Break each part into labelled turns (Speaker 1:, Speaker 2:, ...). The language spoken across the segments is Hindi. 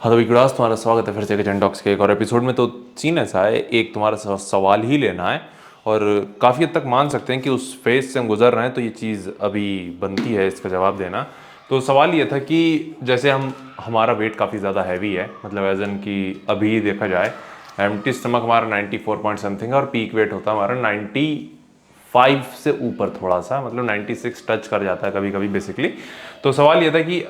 Speaker 1: हाँ तो विकास, तुम्हारा स्वागत है फिर से किचन टॉक्स के एक और एपिसोड में। तो सीन ऐसा है, एक तुम्हारा सवाल ही लेना है और काफ़ी हद तक मान सकते हैं कि उस फेज से हम गुजर रहे हैं, तो ये चीज़ अभी बनती है इसका जवाब देना। तो सवाल ये था कि जैसे हमारा वेट काफ़ी ज़्यादा हैवी है, मतलब एज एन कि अभी देखा जाए एम्प्टी स्टमक हमारा 94 पॉइंट समथिंग है और पीक वेट होता है हमारा 95 से ऊपर, थोड़ा सा मतलब 96 टच कर जाता है कभी कभी बेसिकली। तो सवाल ये था कि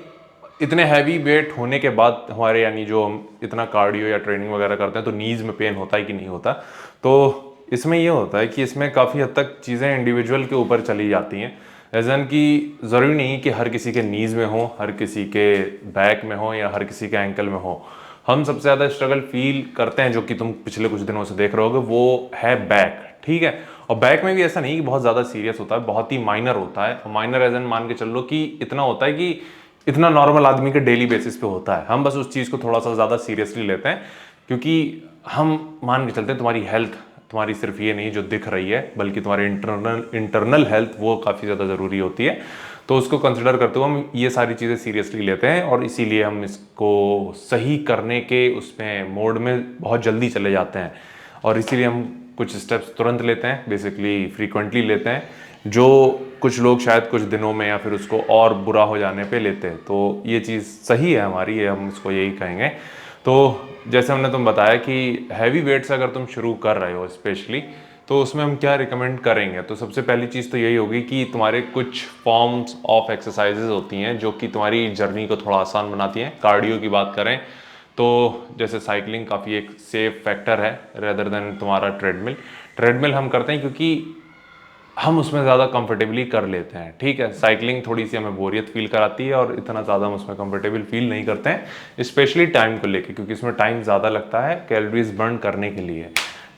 Speaker 1: इतने हैवी वेट होने के बाद हमारे, यानी जो हम इतना कार्डियो या ट्रेनिंग वगैरह करते हैं, तो नीज़ में पेन होता है कि नहीं होता। तो इसमें ये होता है कि इसमें काफ़ी हद तक चीज़ें इंडिविजुअल के ऊपर चली जाती हैं। एजन कि ज़रूरी नहीं कि हर किसी के नीज़ में हो, हर किसी के बैक में हो या हर किसी के एंकल में हो। हम सबसे ज़्यादा स्ट्रगल फील करते हैं, जो कि तुम पिछले कुछ दिनों से देख रहे होगे, वो है बैक। ठीक है, और बैक में भी ऐसा नहीं कि बहुत ज़्यादा सीरियस होता है, बहुत ही माइनर होता है। माइनर एजन मान के चल लो कि इतना होता है कि इतना नॉर्मल आदमी के डेली बेसिस पे होता है। हम बस उस चीज़ को थोड़ा सा ज़्यादा सीरियसली लेते हैं, क्योंकि हम मान के चलते हैं तुम्हारी हेल्थ, तुम्हारी सिर्फ ये नहीं जो दिख रही है, बल्कि तुम्हारी इंटरनल हेल्थ वो काफ़ी ज़्यादा ज़रूरी होती है। तो उसको कंसिडर करते हुए हम ये सारी चीज़ें सीरियसली लेते हैं और इसीलिए हम इसको सही करने के उसमें मोड में बहुत जल्दी चले जाते हैं। और इसीलिए हम कुछ स्टेप्स तुरंत लेते हैं, बेसिकली फ्रीक्वेंटली लेते हैं, जो कुछ लोग शायद कुछ दिनों में या फिर उसको और बुरा हो जाने पे लेते हैं। तो ये चीज़ सही है हमारी, ये हम इसको यही कहेंगे। तो जैसे हमने तुम बताया कि हैवी वेट से अगर तुम शुरू कर रहे हो स्पेशली, तो उसमें हम क्या रिकमेंड करेंगे। तो सबसे पहली चीज़ तो यही होगी कि तुम्हारे कुछ फॉर्म्स ऑफ एक्सरसाइजेज होती हैं जो कि तुम्हारी जर्नी को थोड़ा आसान बनाती हैं। कार्डियो की बात करें तो जैसे साइकिलिंग काफ़ी एक सेफ फैक्टर है रेदर देन तुम्हारा ट्रेडमिल। ट्रेडमिल हम करते हैं क्योंकि हम उसमें ज़्यादा कंफर्टेबली कर लेते हैं। ठीक है, साइकिलिंग थोड़ी सी हमें बोरियत फील कराती है और इतना ज़्यादा हम उसमें कंफर्टेबल फील नहीं करते हैं, स्पेशली टाइम को लेके, क्योंकि इसमें टाइम ज़्यादा लगता है कैलोरीज बर्न करने के लिए।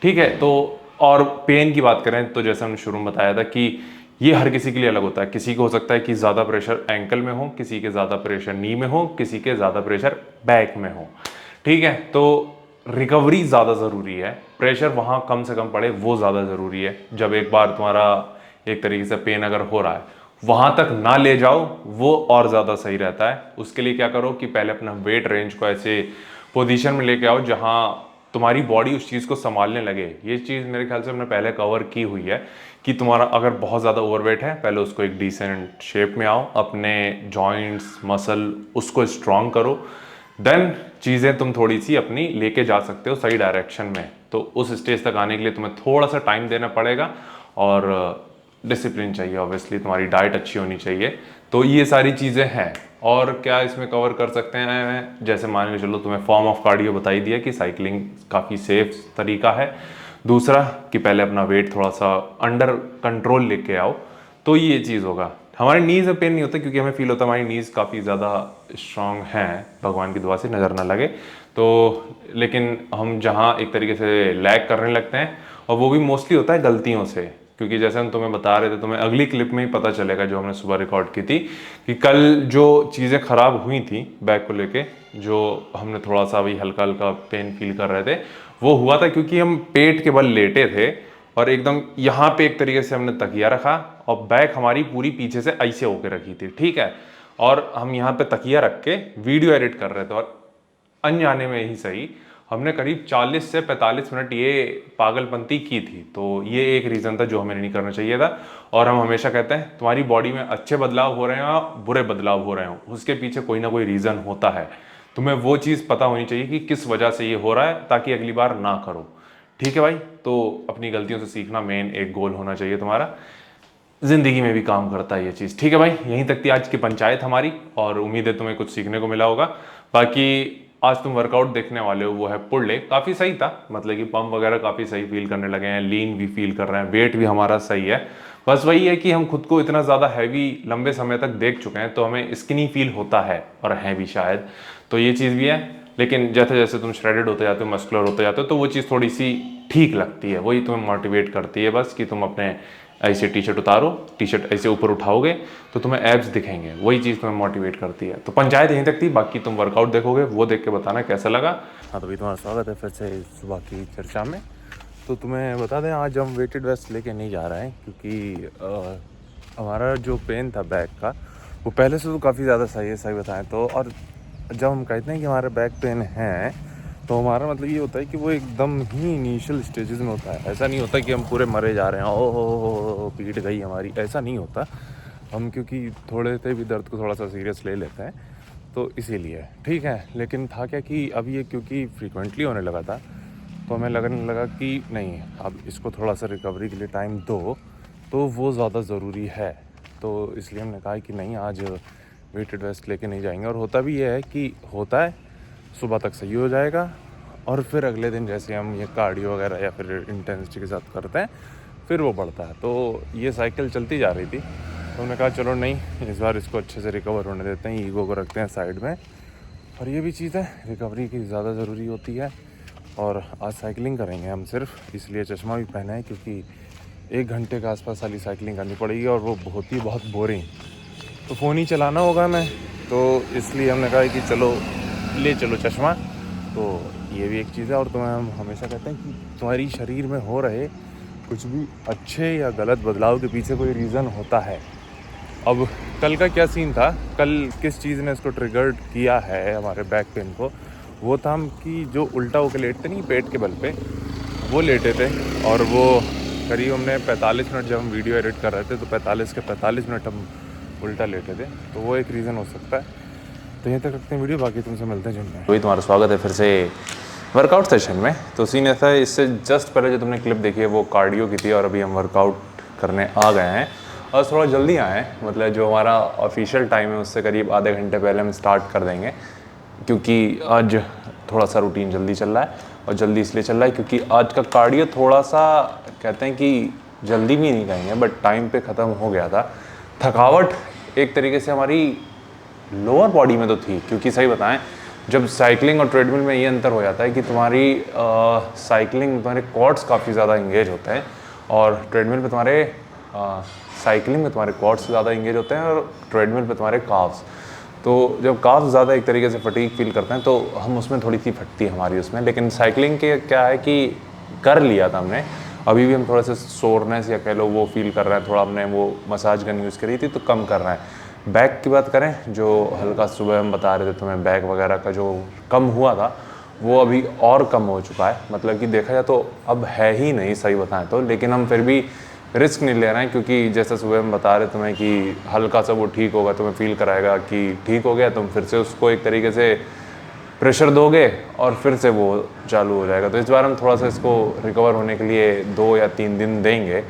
Speaker 1: ठीक है, तो और पेन की बात करें तो जैसे हमने शुरू में बताया था कि ये हर किसी के लिए अलग होता है। किसी को हो सकता है कि ज़्यादा प्रेशर एंकल में हो, किसी के ज़्यादा प्रेशर नी में हो, किसी के ज़्यादा प्रेशर बैक में हो। ठीक है, तो रिकवरी ज़्यादा ज़रूरी है, प्रेशर वहाँ कम से कम पड़े वो ज़्यादा ज़रूरी है। जब एक बार तुम्हारा एक तरीके से पेन अगर हो रहा है, वहाँ तक ना ले जाओ, वो और ज़्यादा सही रहता है। उसके लिए क्या करो कि पहले अपना वेट रेंज को ऐसे पोजीशन में लेके आओ जहाँ तुम्हारी बॉडी उस चीज़ को संभालने लगे। ये चीज़ मेरे ख्याल से हमने पहले कवर की हुई है कि तुम्हारा अगर बहुत ज़्यादा ओवरवेट है, पहले उसको एक डिसेंट शेप में आओ, अपने जॉइंट्स मसल उसको स्ट्रॉन्ग करो, देन चीज़ें तुम थोड़ी सी अपनी लेके जा सकते हो सही डायरेक्शन में। तो उस स्टेज तक आने के लिए तुम्हें थोड़ा सा टाइम देना पड़ेगा और डिसिप्लिन चाहिए, ऑब्वियसली तुम्हारी डाइट अच्छी होनी चाहिए। तो ये सारी चीज़ें हैं। और क्या इसमें कवर कर सकते हैं, जैसे मान के चलो तुम्हें फॉर्म ऑफ कार्डियो बता ही दिया कि साइकिलिंग काफ़ी सेफ तरीका है। दूसरा कि पहले अपना वेट थोड़ा सा अंडर कंट्रोल लेके आओ, तो ये चीज़ होगा। हमारे नीज़ में पेन नहीं होता क्योंकि हमें फील होता है हमारी नीज़ काफ़ी ज़्यादा स्ट्रांग हैं, भगवान की दुआ से नज़र ना लगे तो। लेकिन हम जहाँ एक तरीके से लैग करने लगते हैं, और वो भी मोस्टली होता है गलतियों से, क्योंकि जैसे हम तुम्हें बता रहे थे, तुम्हें अगली क्लिप में ही पता चलेगा जो हमने सुबह रिकॉर्ड की थी, कि कल जो चीज़ें ख़राब हुई थी बैक को लेके, जो हमने थोड़ा सा अभी हल्का हल्का पेन फील कर रहे थे, वो हुआ था क्योंकि हम पेट के बल लेटे थे और एकदम यहाँ पे एक तरीके से हमने तकिया रखा और बैक हमारी पूरी पीछे से ऐसे होके रखी थी। ठीक है, और हम यहाँ पे तकिया रख के वीडियो एडिट कर रहे थे और अनजाने में ही सही हमने करीब 40 से 45 मिनट ये पागलपंती की थी। तो ये एक रीज़न था जो हमें नहीं करना चाहिए था। और हम हमेशा कहते हैं तुम्हारी बॉडी में अच्छे बदलाव हो रहे हैं या बुरे बदलाव हो रहे हो, उसके पीछे कोई ना कोई रीज़न होता है। तुम्हें वो चीज़ पता होनी चाहिए कि किस वजह से ये हो रहा है, ताकि अगली बार ना करो। ठीक है भाई, तो अपनी गलतियों से सीखना मेन एक गोल होना चाहिए तुम्हारा। जिंदगी में भी काम करता है ये चीज़। ठीक है भाई, यहीं तक थी आज की पंचायत हमारी और उम्मीद है तुम्हें कुछ सीखने को मिला होगा। बाकी आज तुम वर्कआउट देखने वाले हो वो है पुल डे, काफ़ी सही था, मतलब कि पंप वगैरह काफ़ी सही फील करने लगे हैं, लीन भी फील कर रहे हैं, वेट भी हमारा सही है। बस वही है कि हम खुद को इतना ज़्यादा हैवी लंबे समय तक देख चुके हैं, तो हमें स्किनी फील होता है और है भी शायद, तो ये चीज़ भी है। लेकिन जैसे जैसे तुम श्रेडेड होते जाते हो, मस्कुलर होते जाते हो, तो वो चीज़ थोड़ी सी ठीक लगती है, वही तुम्हें मोटिवेट करती है बस, कि तुम अपने ऐसे टी शर्ट उतारो, टी शर्ट ऐसे ऊपर उठाओगे तो तुम्हें एब्स दिखेंगे, वही चीज़ तुम्हें मोटिवेट करती है। तो पंचायत यहीं तक थी, बाकी तुम वर्कआउट देखोगे वो देख के बताना कैसा लगा। हाँ तो भाई, तुम्हारा स्वागत है फिर से सुबह की चर्चा में। तो तुम्हें बता दें, आज हम वेटेड वेस्ट लेके नहीं जा रहे हैं, क्योंकि हमारा जो पेन था बैक का, वो पहले से तो काफ़ी ज़्यादा सही है, सही बताएं तो। और
Speaker 2: जब हम कहते हैं कि हमारा बैक पेन है तो हमारा मतलब ये होता है कि वो एकदम ही इनिशियल स्टेजेस में होता है। ऐसा नहीं होता कि हम पूरे मरे जा रहे हैं, ओ हो पीट गई हमारी, ऐसा नहीं होता। हम क्योंकि थोड़े से भी दर्द को थोड़ा सा सीरियस ले लेते हैं तो इसीलिए ठीक है। लेकिन था क्या कि अब ये क्योंकि फ्रीक्वेंटली होने लगा था तो हमें लगने लगा कि नहीं, अब इसको थोड़ा सा रिकवरी के लिए टाइम दो, तो वो ज़्यादा ज़रूरी है। तो इसलिए हमने कहा कि नहीं, आज वेटेड वेस्ट लेके नहीं जाएंगे। और होता भी ये है कि होता है सुबह तक सही हो जाएगा और फिर अगले दिन जैसे हम ये कार्डियो वगैरह या फिर इंटेंसिटी के साथ करते हैं फिर वो बढ़ता है। तो ये साइकिल चलती जा रही थी तो हमने कहा चलो नहीं, इस बार इसको अच्छे से रिकवर होने देते हैं, ईगो को रखते हैं साइड में। और ये भी चीज़ है, रिकवरी की ज़्यादा ज़रूरी होती है। और आज साइकिलिंग करेंगे हम सिर्फ, इसलिए चश्मा भी पहना है क्योंकि 1 घंटे के आसपास वाली साइकिलिंग करनी पड़ेगी और वो बहुत बोरिंग। तो फ़ोन ही चलाना होगा मैं, तो इसलिए हमने कहा कि चलो ले चलो चश्मा। तो ये भी एक चीज़ है। और तुम्हें हम हमेशा कहते हैं कि तुम्हारी शरीर में हो रहे कुछ भी अच्छे या गलत बदलाव के पीछे कोई रीज़न होता है। अब कल का क्या सीन था, कल किस चीज़ ने इसको ट्रिगर्ड किया है हमारे बैक पेन को, वो था हम कि जो उल्टा होकर लेटते नहीं पेट के बल पे, वो लेटे थे। और वो करीब हमने 45 मिनट, जब हम वीडियो एडिट कर रहे थे तो 45 के 45 मिनट हम उल्टा लेटे थे। तो वो एक रीज़न हो सकता है। तो यहीं तक रखते हैं वीडियो, बाकी तुमसे मिलते हैं जिम में।
Speaker 1: वही तुम्हारा स्वागत है फिर से वर्कआउट सेशन में। तो सीन ऐसा है, इससे जस्ट पहले जो तुमने क्लिप देखी है वो कार्डियो की थी और अभी हम वर्कआउट करने आ गए हैं और थोड़ा जल्दी आए हैं। मतलब जो हमारा ऑफिशियल टाइम है उससे करीब आधे घंटे पहले हम स्टार्ट कर देंगे क्योंकि आज थोड़ा सा रूटीन जल्दी चल रहा है। और जल्दी इसलिए चल रहा है क्योंकि आज का कार्डियो थोड़ा सा, कहते हैं कि जल्दी भी नहीं कहेंगे बट टाइम पे ख़त्म हो गया था। थकावट एक तरीके से हमारी लोअर बॉडी में तो थी, क्योंकि सही बताएं जब साइकिलिंग और ट्रेडमिल में ये अंतर हो जाता है कि तुम्हारी साइकिलिंग में तुम्हारे क्वाड्स काफ़ी ज़्यादा इंगेज होते हैं और ट्रेडमिल पे तुम्हारे साइकिलिंग में तुम्हारे क्वाड्स ज़्यादा इंगेज होते हैं और ट्रेडमिल पे तुम्हारे काफ्स। तो जब काफ्स ज़्यादा एक तरीके से फटीग फील करते हैं तो हम उसमें थोड़ी सी फटती है हमारी उसमें। लेकिन साइकिलिंग के क्या है कि कर लिया था हमने, अभी भी हम थोड़ा सा सोरनेस या कह लो वो फील कर रहे हैं, थोड़ा हमने वो मसाज गन यूज़ करी थी तो कम कर रहे हैं। बैक की बात करें, जो हल्का सुबह हम बता रहे थे तुम्हें बैक वगैरह का जो कम हुआ था वो अभी और कम हो चुका है। मतलब कि देखा जाए तो अब है ही नहीं, सही बताएं तो। लेकिन हम फिर भी रिस्क नहीं ले रहे हैं क्योंकि जैसा सुबह हम बता रहे तुम्हें कि हल्का सा वो ठीक होगा, तुम्हें फील कराएगा कि ठीक हो गया, तुम फिर से उसको एक तरीके से प्रेशर दोगे और फिर से वो चालू हो जाएगा। तो इस बार हम थोड़ा सा इसको रिकवर होने के लिए 2 या 3 दिन देंगे।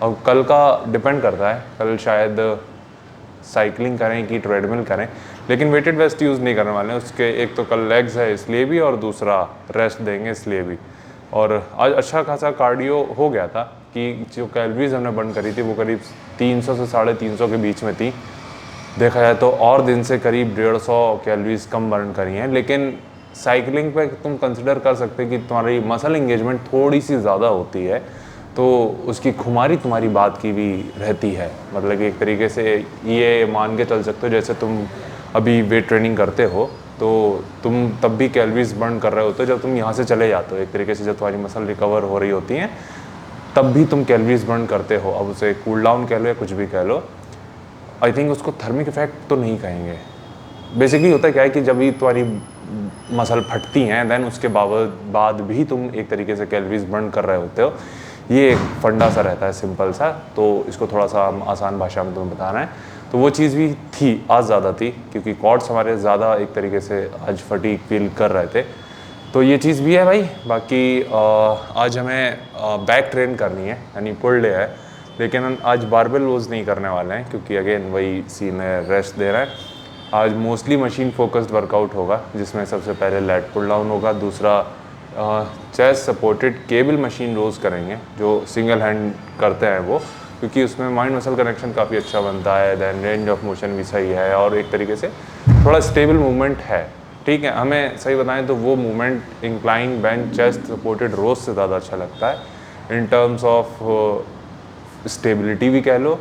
Speaker 1: और कल का डिपेंड करता है, कल शायद साइकिलिंग करें कि ट्रेडमिल करें, लेकिन वेटेड वेस्ट यूज़ नहीं करने वाले हैं उसके। एक तो कल लेग्स है इसलिए भी और दूसरा रेस्ट देंगे इसलिए भी। और आज अच्छा खासा कार्डियो हो गया था कि जो कैलोरीज हमने बर्न करी थी वो करीब 300 से 350 के बीच में थी। देखा जाए तो और दिन से करीब 150 कैलोरीज कम बर्न करी हैं। लेकिन साइकिलिंग पे तुम कंसिडर कर सकते कि तुम्हारी मसल इंगेजमेंट थोड़ी सी ज़्यादा होती है तो उसकी खुमारी तुम्हारी बात की भी रहती है। मतलब कि एक तरीके से ये मान के चल सकते हो जैसे तुम अभी वेट ट्रेनिंग करते हो तो तुम तब भी कैलोरीज बर्न कर रहे होते हो जब तुम यहाँ से चले जाते हो। एक तरीके से जब तुम्हारी मसल रिकवर हो रही होती हैं तब भी तुम कैलोरीज बर्न करते हो। अब उसे कूल डाउन कह लो या कुछ भी कह लो, आई थिंक उसको थर्मिक इफेक्ट तो नहीं कहेंगे। बेसिकली होता क्या है कि जब भी तुम्हारी मसल फटती हैं देन उसके बाद भी तुम एक तरीके से कैलोरीज बर्न कर रहे होते हो। ये एक फंडा सा रहता है सिंपल सा, तो इसको थोड़ा सा आसान भाषा में तुम्हें बताना है। तो वो चीज़ भी थी, आज ज़्यादा थी क्योंकि कॉर्ड्स हमारे ज़्यादा एक तरीके से आज फटीग फील कर रहे थे। तो ये चीज़ भी है भाई। बाकी आज हमें बैक ट्रेन करनी है यानी पुल डे है, लेकिन हम आज बारबेल रोज़ नहीं करने वाले हैं क्योंकि अगेन वही सीन है, रेस्ट दे रहे हैं। आज मोस्टली मशीन फोकस्ड वर्कआउट होगा जिसमें सबसे पहले लैट पुल डाउन होगा, दूसरा चेस्ट सपोर्टेड केबल मशीन रोज़ करेंगे जो सिंगल हैंड करते हैं वो, क्योंकि उसमें माइंड मसल कनेक्शन काफ़ी अच्छा बनता है। दैन रेंज ऑफ मोशन भी सही है और एक तरीके से थोड़ा स्टेबल मूवमेंट है। ठीक है, हमें सही बताएं तो वो movement incline bench chest supported रोज़ से ज़्यादा अच्छा लगता है इन टर्म्स ऑफ स्टेबिलिटी भी कह लो,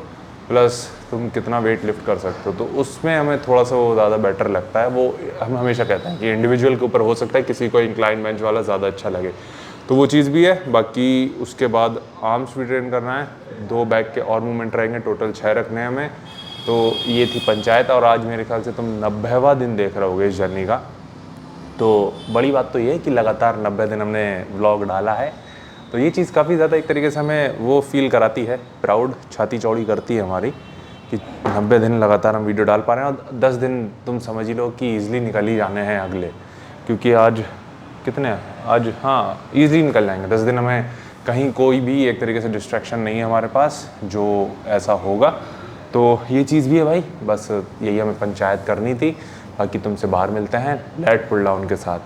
Speaker 1: प्लस तुम कितना वेट लिफ्ट कर सकते हो, तो उसमें हमें थोड़ा सा वो ज़्यादा बेटर लगता है। वो हम हमेशा कहते हैं कि इंडिविजुअल के ऊपर हो सकता है किसी को इंक्लाइन बेंच वाला ज़्यादा अच्छा लगे, तो वो चीज़ भी है। बाकी उसके बाद आर्म्स भी ट्रेन करना है, 2 बैक के और मूवमेंट रहेंगे, टोटल 6 रखने हैं हमें। तो ये थी पंचायत, और आज मेरे ख्याल से तुम 90वां दिन देख रहे होगे इस जर्नी का। तो बड़ी बात तो ये है कि लगातार 90 दिन हमने व्लॉग डाला है, तो ये चीज़ काफ़ी ज़्यादा एक तरीके से हमें वो फील कराती है, प्राउड, छाती चौड़ी करती है हमारी, कि 90 दिन लगातार हम वीडियो डाल पा रहे हैं। और 10 दिन तुम समझ ही लो कि ईज़िली निकल ही जाने हैं अगले, क्योंकि आज कितने हैं, आज हाँ ईज़िली निकल जाएंगे 10 दिन। हमें कहीं कोई भी एक तरीके से डिस्ट्रैक्शन नहीं है हमारे पास जो ऐसा होगा। तो ये चीज़ भी है भाई, बस यही हमें पंचायत करनी थी। बाकी तुमसे बाहर मिलते हैं लेट पुल डाउन के साथ।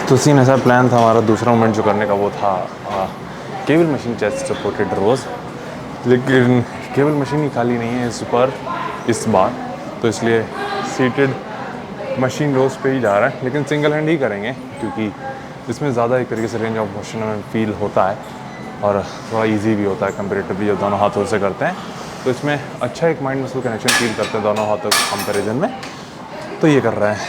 Speaker 1: तो सीन ऐसा प्लान था हमारा, दूसरा मोमेंट जो करने का वो था केबल मशीन चेस्ट सपोर्टेड रोज़, लेकिन केबल मशीन ही खाली नहीं है इस पर इस बार, तो इसलिए सीटेड मशीन रोज़ पे ही जा रहा है, लेकिन सिंगल हैंड ही करेंगे क्योंकि इसमें ज़्यादा एक तरीके से रेंज ऑफ मोशन में फील होता है और थोड़ा इजी भी होता है कंपेरेटिवली जो दोनों हाथों से करते हैं। तो इसमें अच्छा एक माइंड मसल कनेक्शन फील करते हैं दोनों हाथों के कंपेरिजन में, तो ये कर रहे हैं।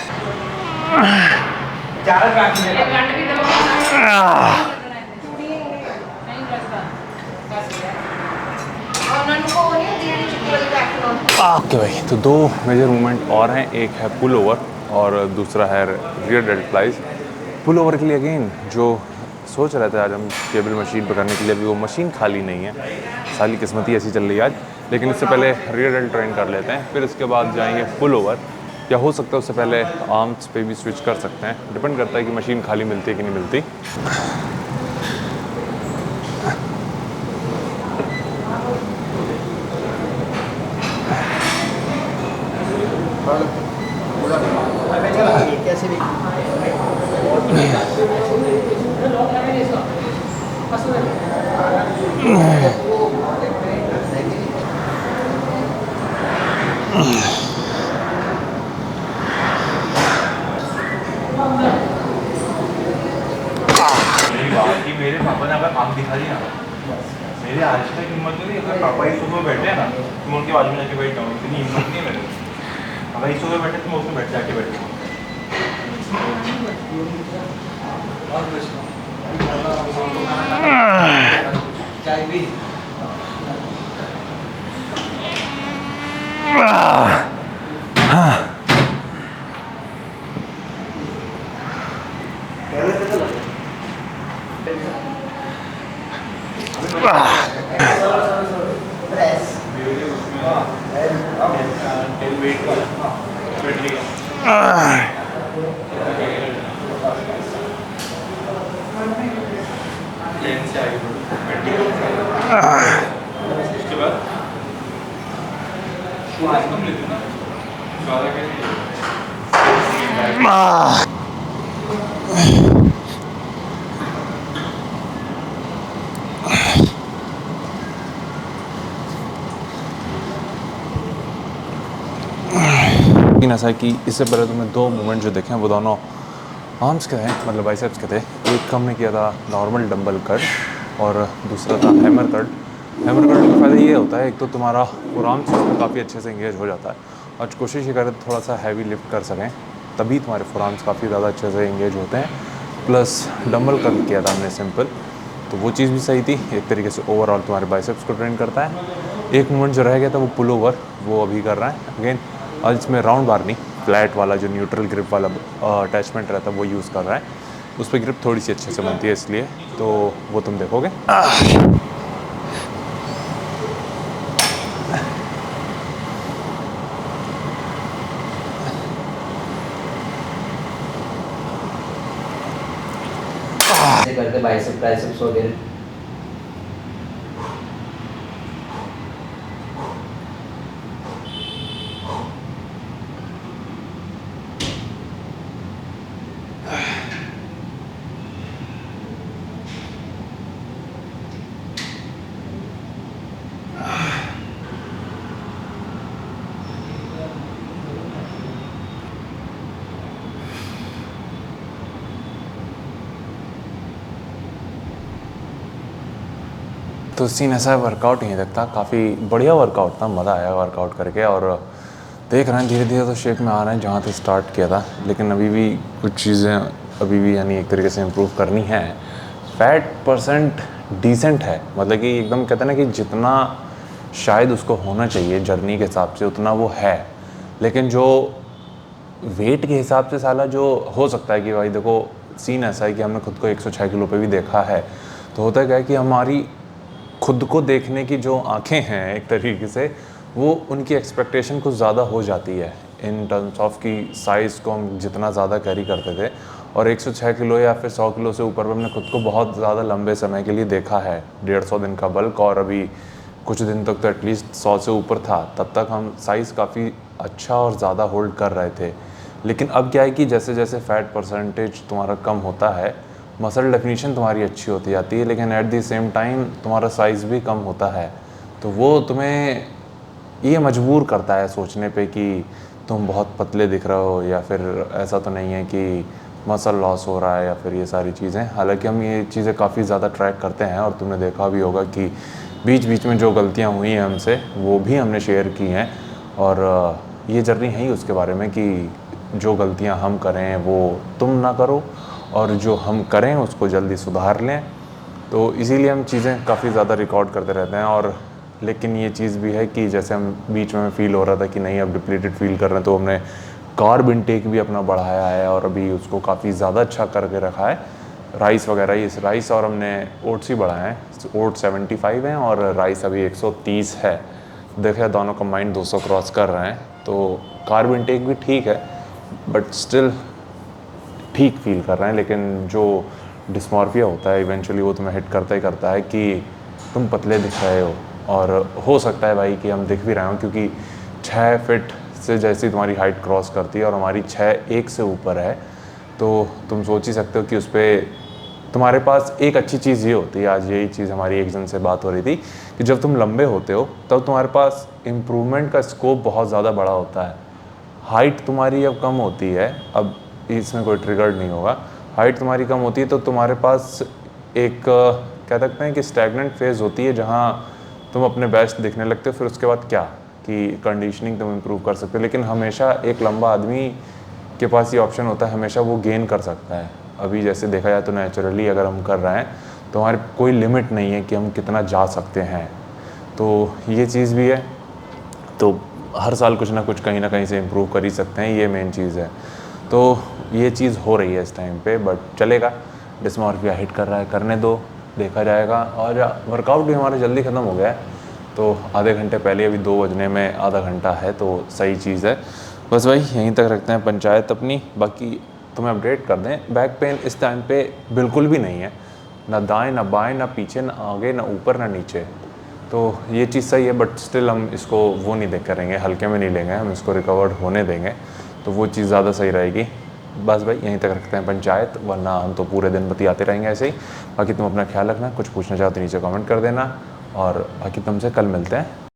Speaker 1: ओके भाई, तो दो मेजर मूवमेंट और हैं, एक है पुल ओवर और दूसरा है rear delt flies. Pull over के लिए अगेन जो सोच रहे थे आज हम केबल मशीन पर करने के लिए, अभी वो मशीन खाली नहीं है, साली किस्मत ही ऐसी चल रही है आज। लेकिन इससे पहले रियर डेल्ट ट्रेन कर लेते हैं, फिर इसके बाद जाएंगे पुल ओवर, या हो सकता है उससे पहले आर्म्स पे भी स्विच कर सकते हैं, डिपेंड करता है कि मशीन खाली मिलती है कि नहीं मिलती।
Speaker 3: मेरे पापा ने अगर आँख दिखा दी ना, मेरे आज तक हिम्मत नहीं, अगर पापा ही सुबह बैठे हैं ना तो मैं उनके बाजू में जाके बैठता हूँ, इतनी हिम्मत नहीं है मेरे। अगर ही सुबह बैठे तो मैं उसमें बैठ जाके बैठता हूँ। चाय भी उसके बाद श्वास कम लेते ना, ज़्यादा कैसे
Speaker 1: ऐसा है कि इससे पहले तो मैं दो मूवमेंट जो देखे हैं वो दोनों आर्म्स के हैं, मतलब बाइसेप्स के थे। एक हमने किया था नॉर्मल डंबल कट और दूसरा था हैमर कट। हैमर कट का फ़ायदा ये होता है, एक तो तुम्हारा फोरआर्म्स काफ़ी अच्छे से इंगेज हो जाता है, और कोशिश ये करें थोड़ा सा हैवी लिफ्ट कर सकें, तभी तुम्हारे फोरआर्म्स काफ़ी ज़्यादा अच्छे से इंगेज होते हैं। प्लस डंबल कट किया था हमने सिंपल, तो वो चीज़ भी सही थी, एक तरीके से ओवरऑल तुम्हारे बाइसेप्स को ट्रेन करता है। एक मूवमेंट जो रह गया था वो पुल ओवर, वो अभी कर रहा है अगेन। और इसमें राउंड बार नहीं, फ्लैट वाला जो न्यूट्रल ग्रिप वाला अटैचमेंट रहता है वो यूज़ कर रहा है, उस पर ग्रिप थोड़ी सी अच्छे से बनती है, इसलिए तो वो तुम देखोगे।
Speaker 4: करते बाइसेप ट्राइसेप्स वगैरह
Speaker 1: तो सीन ऐसा है, वर्कआउट नहीं लगता, काफ़ी बढ़िया वर्कआउट था, मज़ा आया वर्कआउट करके। और देख रहे हैं धीरे धीरे तो शेप में आ रहे हैं जहाँ से स्टार्ट किया था, लेकिन अभी भी कुछ चीज़ें अभी भी यानी एक तरीके से इम्प्रूव करनी है। फैट परसेंट डिसेंट है, मतलब कि एकदम कहते हैं ना कि जितना शायद उसको होना चाहिए जर्नी के हिसाब से उतना वो है, लेकिन जो वेट के हिसाब से साला जो हो सकता है कि भाई देखो सीन ऐसा है कि हमने खुद को 106 किलो पे भी देखा है, तो होता है क्या है कि हमारी खुद को देखने की जो आंखें हैं एक तरीके से वो उनकी एक्सपेक्टेशन कुछ ज़्यादा हो जाती है इन टर्म्स ऑफ कि साइज़ को हम जितना ज़्यादा कैरी करते थे, और 106 किलो या फिर 100 किलो से ऊपर हमने खुद को बहुत ज़्यादा लंबे समय के लिए देखा है, 150 दिन का बल्क, और अभी कुछ दिन तक तो एटलीस्ट 100 से ऊपर था, तब तक हम साइज़ काफ़ी अच्छा और ज़्यादा होल्ड कर रहे थे। लेकिन अब क्या है कि जैसे जैसे फैट परसेंटेज तुम्हारा कम होता है, मसल डेफिनीशन तुम्हारी अच्छी होती जाती है, लेकिन एट द सेम टाइम तुम्हारा साइज़ भी कम होता है, तो वो तुम्हें ये मजबूर करता है सोचने पे कि तुम बहुत पतले दिख रहे हो, या फिर ऐसा तो नहीं है कि मसल लॉस हो रहा है या फिर ये सारी चीज़ें। हालांकि हम ये चीज़ें काफ़ी ज़्यादा ट्रैक करते हैं, और तुमने देखा भी होगा कि बीच बीच में जो गलतियाँ हुई हैं हमसे वो भी हमने शेयर की हैं, और ये जर्नी है ही उसके बारे में कि जो गलतियाँ हम करें वो तुम ना करो, और जो हम करें उसको जल्दी सुधार लें। तो इसीलिए हम चीज़ें काफ़ी ज़्यादा रिकॉर्ड करते रहते हैं। और लेकिन ये चीज़ भी है कि जैसे हम बीच में फ़ील हो रहा था कि नहीं अब डिप्लीटेड फील कर रहे हैं, तो हमने कार्ब इनटेक भी अपना बढ़ाया है, और अभी उसको काफ़ी ज़्यादा अच्छा करके रखा है। राइस वगैरह, इस राइस और हमने ओट्स ही बढ़ाए हैं, ओट 75 हैं और राइस अभी 130 है। देखिए दोनों कंबाइंड 200 क्रॉस कर रहे हैं, तो कार्ब इनटेक भी ठीक है, बट स्टिल ठीक फील कर रहे हैं। लेकिन जो डिस्मॉर्फिया होता है इवेंचुअली वो तुम्हें हिट करता ही करता है कि तुम पतले दिख रहे हो, और हो सकता है भाई कि हम दिख भी रहे हो, क्योंकि 6 फीट से जैसी तुम्हारी हाइट क्रॉस करती है और हमारी 6'1" से ऊपर है, तो तुम सोच ही सकते हो कि उस पर तुम्हारे पास एक अच्छी चीज़ ये होती है। आज यही चीज़ हमारी एक जन से बात हो रही थी कि जब तुम लंबे होते हो तब तुम्हारे पास इम्प्रूवमेंट का स्कोप बहुत ज़्यादा बड़ा होता है। हाइट तुम्हारी अब कम होती है, अब इसमें कोई ट्रिगर नहीं होगा, हाइट तुम्हारी कम होती है तो तुम्हारे पास एक कह सकते हैं कि स्टैगनेंट फेज़ होती है जहाँ तुम अपने बेस्ट दिखने लगते हो। फिर उसके बाद क्या कि कंडीशनिंग तुम इम्प्रूव कर सकते हो, लेकिन हमेशा एक लंबा आदमी के पास ये ऑप्शन होता है, हमेशा वो गेन कर सकता है। अभी जैसे देखा जाए तो नेचुरली अगर हम कर रहे हैं तो हमारी कोई लिमिट नहीं है कि हम कितना जा सकते हैं, तो ये चीज़ भी है। तो हर साल कुछ ना कुछ कहीं ना कहीं से इम्प्रूव कर ही सकते हैं, ये मेन चीज़ है। तो ये चीज़ हो रही है इस टाइम पे, बट चलेगा, डिस्मॉर्फिया हिट कर रहा है, करने दो, देखा जाएगा। और वर्कआउट भी हमारा जल्दी ख़त्म हो गया है, तो आधे घंटे पहले, अभी 2 बजने में आधा घंटा है, तो सही चीज़ है। बस भाई यहीं तक रखते हैं पंचायत अपनी, बाकी तुम्हें अपडेट कर दें। बैक पेन इस टाइम पे बिल्कुल भी नहीं है, ना दाएं ना बाएं, ना पीछे ना आगे, ना ऊपर ना नीचे, तो ये चीज़ सही है। बट स्टिल हम इसको वो नहीं देख करेंगे, हल्के में नहीं लेंगे, हम इसको रिकवर्ड होने देंगे, तो वो चीज़ ज़्यादा सही रहेगी। बस भाई यहीं तक रखते हैं पंचायत, वरना हम तो पूरे दिन बतियाते रहेंगे ऐसे ही। बाकी तुम अपना ख्याल रखना, कुछ पूछना चाहो तो नीचे कमेंट कर देना, और बाकी तुमसे कल मिलते हैं।